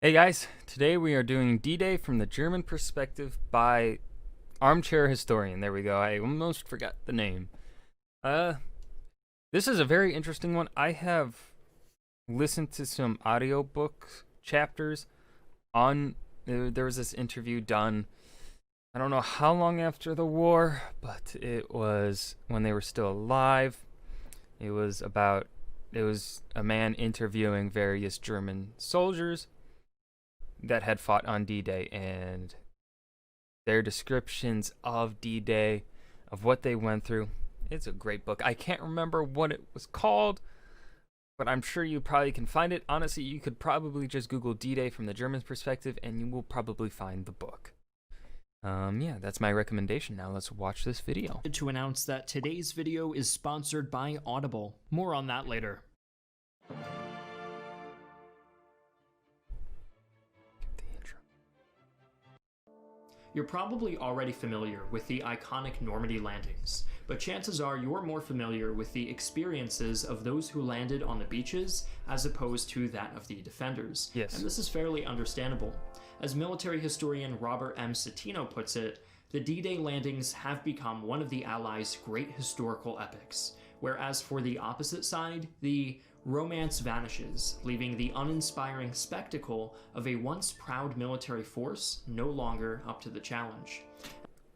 Hey guys, today we are doing D-Day from the German perspective by Armchair Historian. There we go. I almost forgot the name. Uh, this is a very interesting one. I have listened to some audiobook chapters on. There was this interview done. I don't know how long after the war, but it was when they were still alive. It was a man interviewing various German soldiers that had fought on D-Day, and their descriptions of D-Day, of what they went through. It's a great book. I can't remember what it was called, but I'm sure you probably can find it. Honestly, you could probably just Google D-Day from the German's perspective, and you will probably find the book. Yeah, that's my recommendation. Now let's watch this video. To announce that today's video is sponsored by Audible. More on that later. You're probably already familiar with the iconic Normandy landings, but chances are you're more familiar with the experiences of those who landed on the beaches as opposed to that of the defenders. Yes. And this is fairly understandable. As military historian Robert M. Citino puts it, the D-Day landings have become one of the Allies' great historical epics, whereas for the opposite side, the romance vanishes, leaving the uninspiring spectacle of a once proud military force no longer up to the challenge.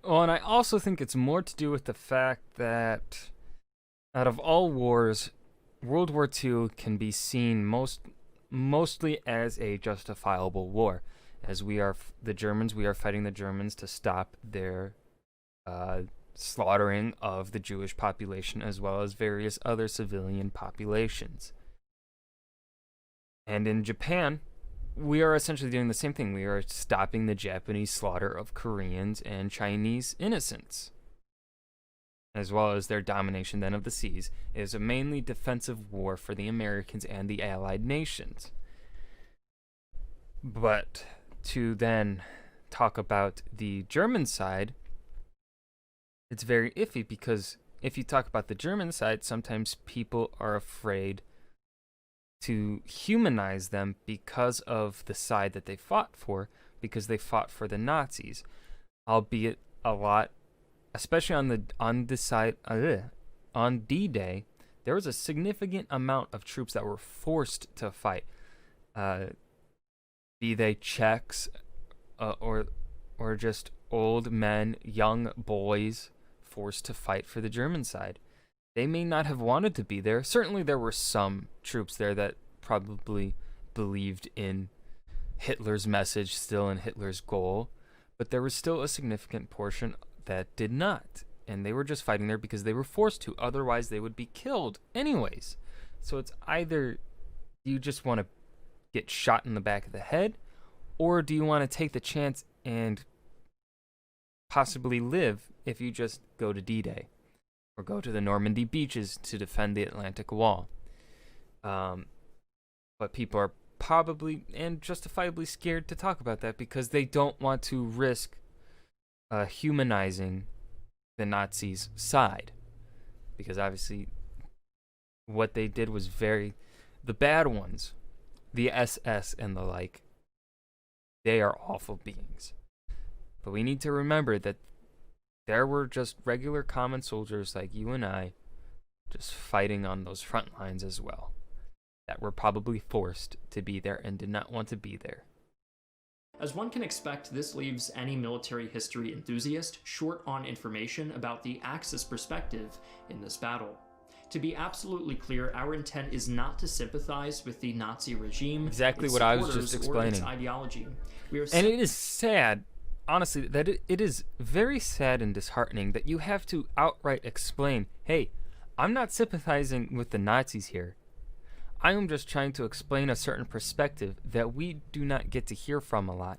Well, and I also think it's more to do with the fact that out of all wars, World War II can be seen mostly as a justifiable war, as we are the Germans. We are fighting the Germans to stop their slaughtering of the Jewish population as well as various other civilian populations. And in Japan, we are essentially doing the same thing. We are stopping the Japanese slaughter of Koreans and Chinese innocents, as well as their domination then of the seas. It is a mainly defensive war for the Americans and the Allied nations. But to then talk about the German side, it's very iffy, because if you talk about the German side, sometimes people are afraid to humanize them because of the side that they fought for, because they fought for the Nazis, albeit a lot, especially on D-Day, there was a significant amount of troops that were forced to fight, be they Czechs or just old men, young boys forced to fight for the German side. They may not have wanted to be there. Certainly there were some troops there that probably believed in Hitler's message, still in Hitler's goal, but there was still a significant portion that did not. And they were just fighting there because they were forced to. Otherwise, they would be killed anyways. So it's either you just want to get shot in the back of the head, or do you want to take the chance and possibly live if you just go to D-Day or go to the Normandy beaches to defend the Atlantic Wall. But people are probably and justifiably scared to talk about that because they don't want to risk humanizing the Nazis' side. Because obviously what they did was the bad ones, the SS and the like, they are awful beings. But we need to remember that there were just regular common soldiers like you and I just fighting on those front lines as well, that were probably forced to be there and did not want to be there. As one can expect, this leaves any military history enthusiast short on information about the Axis perspective in this battle. To be absolutely clear, our intent is not to sympathize with the Nazi regime, Exactly what I was just explaining. Or its ideology. And it is sad, honestly, that it is very sad and disheartening that you have to outright explain, hey, I'm not sympathizing with the Nazis here. I am just trying to explain a certain perspective that we do not get to hear from a lot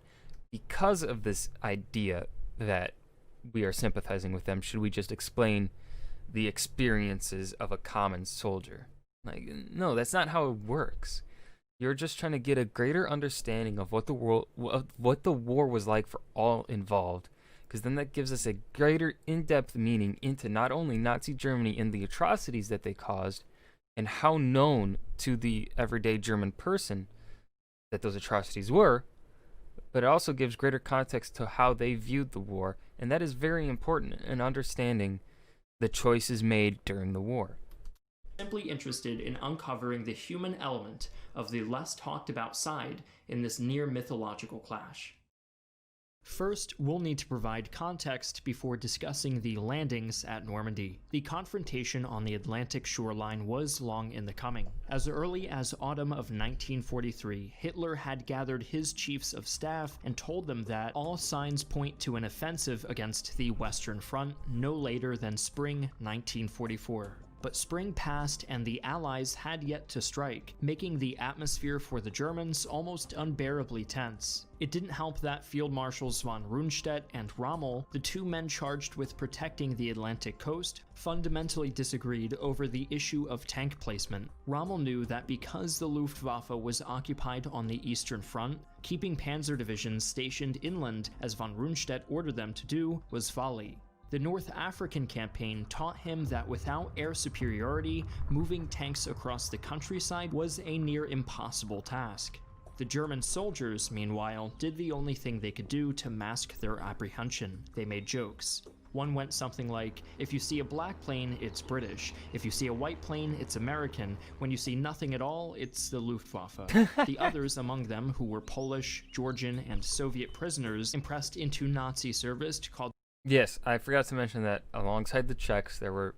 because of this idea that we are sympathizing with them. Should we just explain the experiences of a common soldier? Like, no, that's not how it works. You're just trying to get a greater understanding of what the war was like for all involved, because then that gives us a greater in-depth meaning into not only Nazi Germany and the atrocities that they caused, and how known to the everyday German person that those atrocities were, but it also gives greater context to how they viewed the war, and that is very important in understanding the choices made during the war. Simply interested in uncovering the human element of the less talked about side in this near mythological clash. First, we'll need to provide context before discussing the landings at Normandy. The confrontation on the Atlantic shoreline was long in the coming. As early as autumn of 1943, Hitler had gathered his chiefs of staff and told them that all signs point to an offensive against the Western Front no later than spring 1944. But spring passed and the Allies had yet to strike, making the atmosphere for the Germans almost unbearably tense. It didn't help that Field Marshals von Rundstedt and Rommel, the two men charged with protecting the Atlantic coast, fundamentally disagreed over the issue of tank placement. Rommel knew that because the Luftwaffe was occupied on the Eastern Front, keeping panzer divisions stationed inland, as von Rundstedt ordered them to do, was folly. The North African campaign taught him that without air superiority, moving tanks across the countryside was a near impossible task. The German soldiers, meanwhile, did the only thing they could do to mask their apprehension. They made jokes. One went something like, if you see a black plane, it's British. If you see a white plane, it's American. When you see nothing at all, it's the Luftwaffe. The others among them, who were Polish, Georgian, and Soviet prisoners impressed into Nazi service, called Yes, I forgot to mention that alongside the Czechs, there were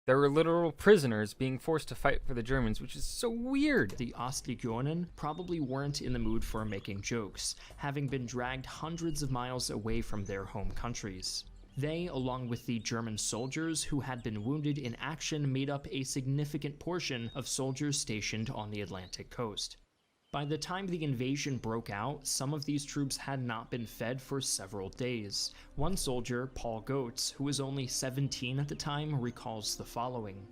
literal prisoners being forced to fight for the Germans, which is so weird. The Ostlegionen probably weren't in the mood for making jokes, having been dragged hundreds of miles away from their home countries. They, along with the German soldiers who had been wounded in action, made up a significant portion of soldiers stationed on the Atlantic coast. By the time the invasion broke out, some of these troops had not been fed for several days. One soldier, Paul Goetz, who was only 17 at the time, recalls the following.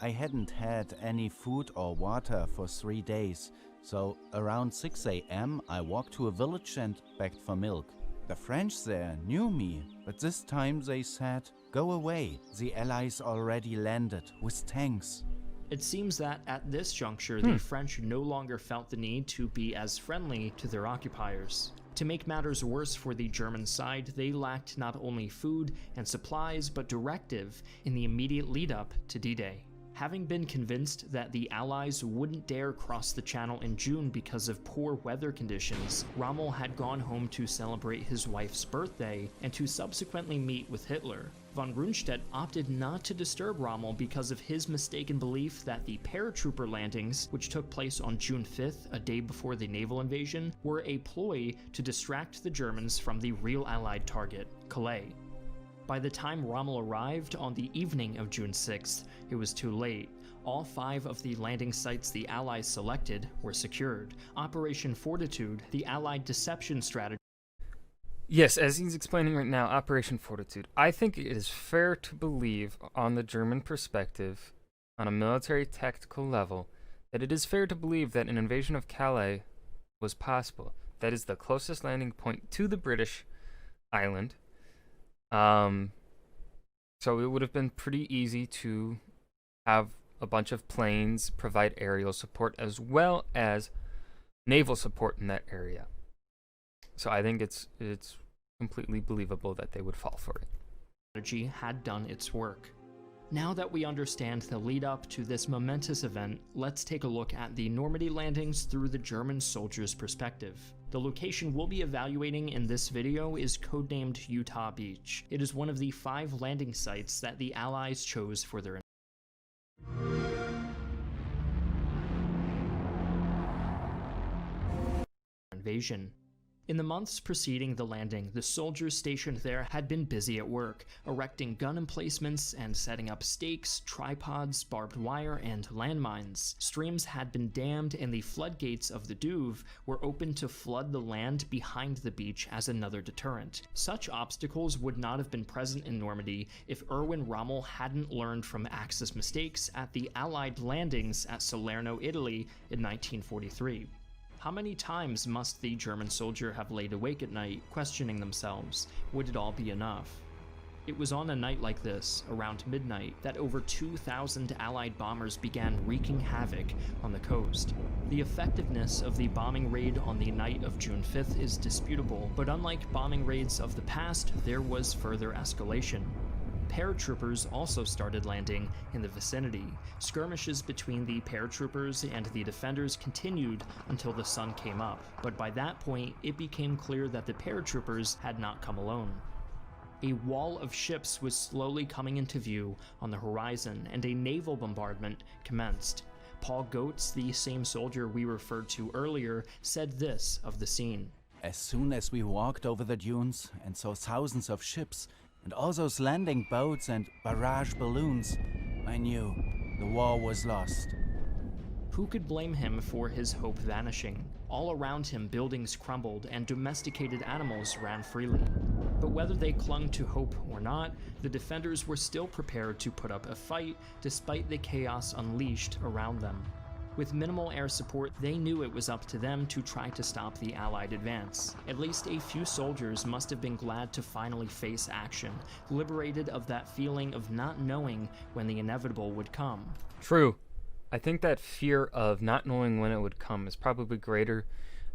I hadn't had any food or water for 3 days, so around 6 a.m. I walked to a village and begged for milk. The French there knew me, but this time they said, "Go away, the Allies already landed with tanks." It seems that at this juncture, the French no longer felt the need to be as friendly to their occupiers. To make matters worse for the German side, they lacked not only food and supplies, but directive in the immediate lead-up to D-Day. Having been convinced that the Allies wouldn't dare cross the Channel in June because of poor weather conditions, Rommel had gone home to celebrate his wife's birthday and to subsequently meet with Hitler. Von Rundstedt opted not to disturb Rommel because of his mistaken belief that the paratrooper landings, which took place on June 5th, a day before the naval invasion, were a ploy to distract the Germans from the real Allied target, Calais. By the time Rommel arrived on the evening of June 6th, it was too late. All 5 of the landing sites the Allies selected were secured. Operation Fortitude, the Allied deception strategy. Yes, as he's explaining right now, Operation Fortitude. I think it is fair to believe, on the German perspective, on a military tactical level, that it is fair to believe that an invasion of Calais was possible. That is the closest landing point to the British island. So it would have been pretty easy to have a bunch of planes provide aerial support as well as naval support in that area. So I think it's completely believable that they would fall for it. Strategy had done its work. Now that we understand the lead up to this momentous event, let's take a look at the Normandy landings through the German soldiers' perspective. The location we'll be evaluating in this video is codenamed Utah Beach. It is one of the 5 landing sites that the Allies chose for their invasion. In the months preceding the landing, the soldiers stationed there had been busy at work, erecting gun emplacements and setting up stakes, tripods, barbed wire, and landmines. Streams had been dammed and the floodgates of the Douve were open to flood the land behind the beach as another deterrent. Such obstacles would not have been present in Normandy if Erwin Rommel hadn't learned from Axis mistakes at the Allied landings at Salerno, Italy in 1943. How many times must the German soldier have laid awake at night, questioning themselves, would it all be enough? It was on a night like this, around midnight, that over 2,000 Allied bombers began wreaking havoc on the coast. The effectiveness of the bombing raid on the night of June 5th is disputable, but unlike bombing raids of the past, there was further escalation. Paratroopers also started landing in the vicinity. Skirmishes between the paratroopers and the defenders continued until the sun came up, but by that point, it became clear that the paratroopers had not come alone. A wall of ships was slowly coming into view on the horizon, and a naval bombardment commenced. Paul Goetz, the same soldier we referred to earlier, said this of the scene. As soon as we walked over the dunes and saw thousands of ships and all those landing boats and barrage balloons, I knew the war was lost. Who could blame him for his hope vanishing? All around him, buildings crumbled and domesticated animals ran freely. But whether they clung to hope or not, the defenders were still prepared to put up a fight despite the chaos unleashed around them. With minimal air support, they knew it was up to them to try to stop the Allied advance. At least a few soldiers must have been glad to finally face action, liberated of that feeling of not knowing when the inevitable would come. True. I think that fear of not knowing when it would come is probably greater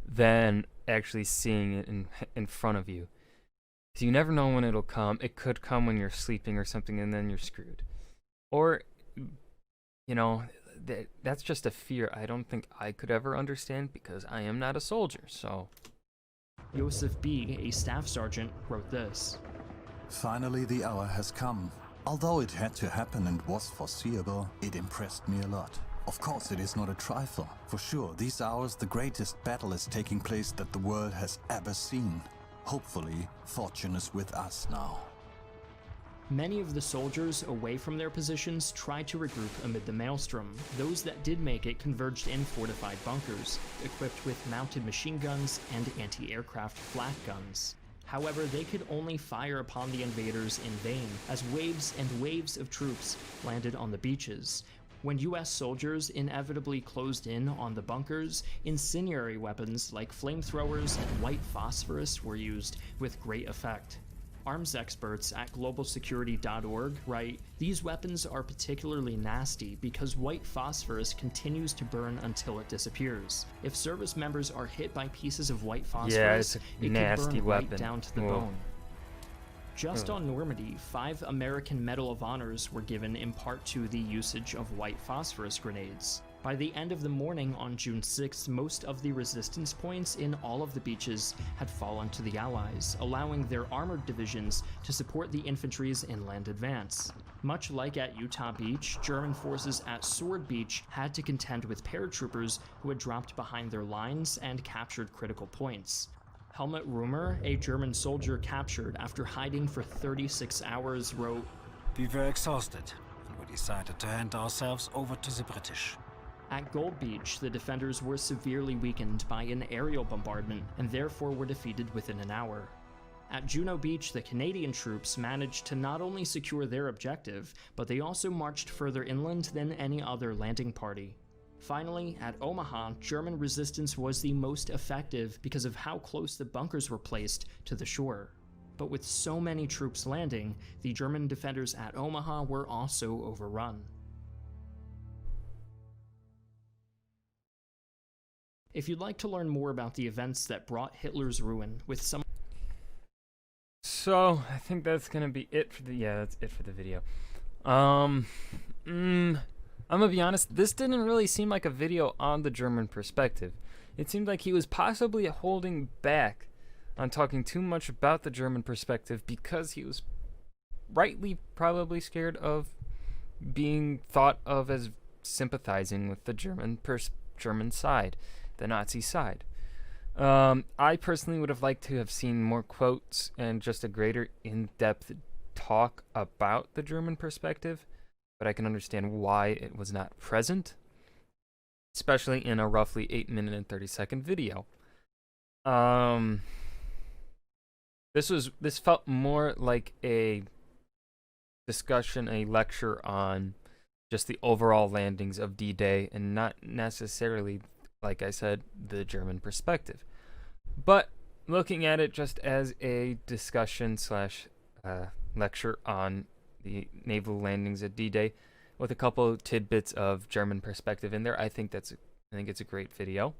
than actually seeing it in front of you. So you never know when it'll come. It could come when you're sleeping or something, and then you're screwed. Or, you know, that's just a fear I don't think I could ever understand because I am not a soldier, so... Joseph B., a staff sergeant, wrote this. Finally, the hour has come. Although it had to happen and was foreseeable, it impressed me a lot. Of course, it is not a trifle. For sure, these hours the greatest battle is taking place that the world has ever seen. Hopefully, fortune is with us now. Many of the soldiers away from their positions tried to regroup amid the maelstrom. Those that did make it converged in fortified bunkers, equipped with mounted machine guns and anti-aircraft flak guns. However, they could only fire upon the invaders in vain, as waves and waves of troops landed on the beaches. When US soldiers inevitably closed in on the bunkers, incendiary weapons like flamethrowers and white phosphorus were used with great effect. Arms experts at globalsecurity.org write, "These weapons are particularly nasty because white phosphorus continues to burn until it disappears. If service members are hit by pieces of white phosphorus, it's a it nasty can burn weapon. right down to the Whoa. bone." Just on Normandy, 5 American Medal of Honors were given in part to the usage of white phosphorus grenades. By the end of the morning on June 6th, most of the resistance points in all of the beaches had fallen to the Allies, allowing their armored divisions to support the infantry's inland advance. Much like at Utah Beach, German forces at Sword Beach had to contend with paratroopers who had dropped behind their lines and captured critical points. Helmut Römer, a German soldier captured after hiding for 36 hours, wrote, "We were exhausted, and we decided to hand ourselves over to the British." At Gold Beach, the defenders were severely weakened by an aerial bombardment and therefore were defeated within an hour. At Juno Beach, the Canadian troops managed to not only secure their objective, but they also marched further inland than any other landing party. Finally, at Omaha, German resistance was the most effective because of how close the bunkers were placed to the shore. But with so many troops landing, the German defenders at Omaha were also overrun. If you'd like to learn more about the events that brought Hitler's ruin with some... So, I think that's gonna be it for that's it for the video. I'm gonna be honest, this didn't really seem like a video on the German perspective. It seemed like he was possibly holding back on talking too much about the German perspective because he was rightly probably scared of being thought of as sympathizing with the German side, the Nazi side. I personally would have liked to have seen more quotes and just a greater in-depth talk about the German perspective, but I can understand why it was not present, especially in a roughly 8-minute and 30-second video. This felt more like a discussion, a lecture on just the overall landings of D-Day and not necessarily, like I said, the German perspective. But looking at it just as a discussion slash lecture on the naval landings at D-Day with a couple tidbits of German perspective in there. I think it's a great video,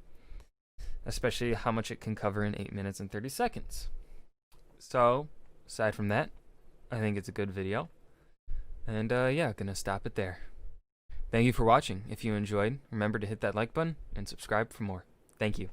especially how much it can cover in 8 minutes and 30 seconds. So, aside from that, I think it's a good video. And yeah, gonna stop it there. Thank you for watching. If you enjoyed, remember to hit that like button and subscribe for more. Thank you.